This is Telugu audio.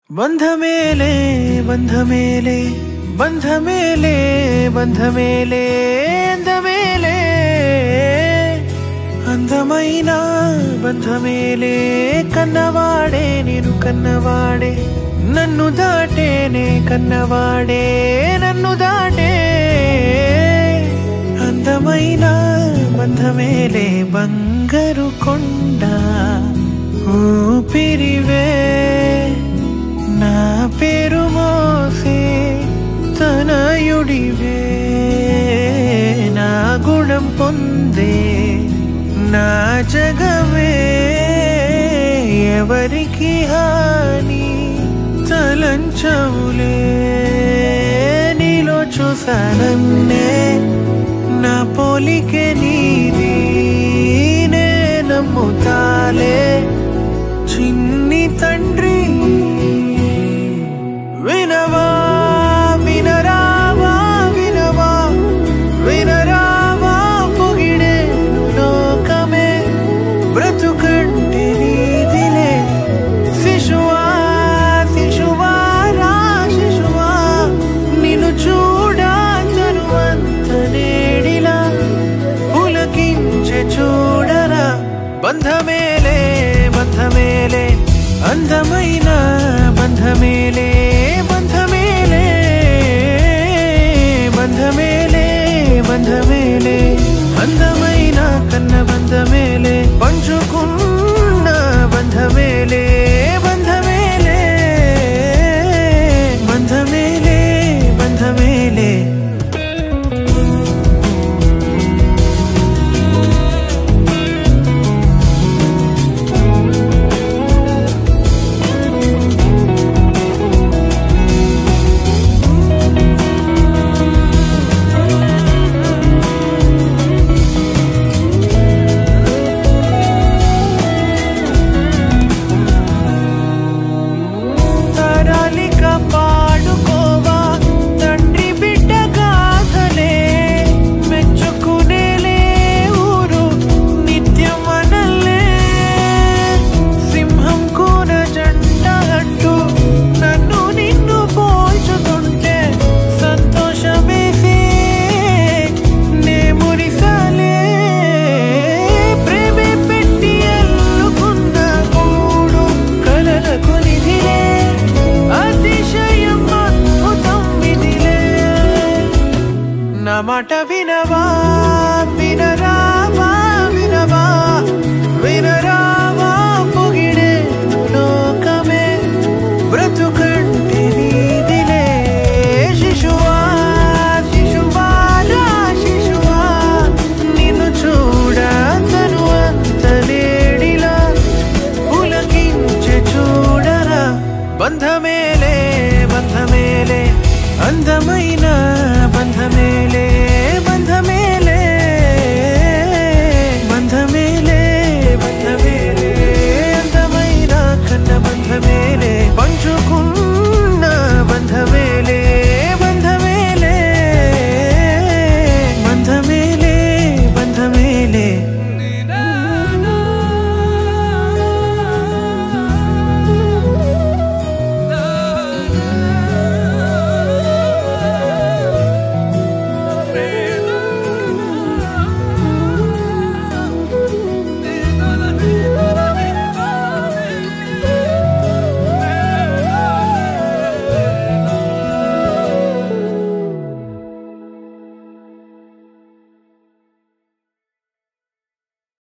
బంధమేలే బంధమేలే బంధమేలే బంధమేలే అందమేలే అందమైన బంధమేలే కన్నవాడే నేను కన్నవాడే నన్ను దాటేనే కన్నవాడే నన్ను దాటే అందమైన బంధమేలే బంగారు కొండ ఊపిరివే నా పేరు మోసే తనయుడివే నా గుణం పొందే నా జగమే ఎవరికి హాని తలంచవులే నీలో చూసానన్నే నా పోలికే నీది నే నమ్ముతాలే చిన్ని తండ్రి వినవా వినరావా వినవా వినరావా పొగిడేను లోకమే బ్రతుకంటే నీదిలే శిశువా శిశువా రా శిశువా నిన్ను చూడా తనువంత నేడిలా పులకించే చూడరా బంధమేలే బంధమేలే అందమైన బంధమేలే బంధమేలే బంధమేలే బంధమేలే అందమైన కన్న బంధమేలే పంచుకున్న బంధమేలే బంధమేలే బంధమేలే బంధమేలే మాట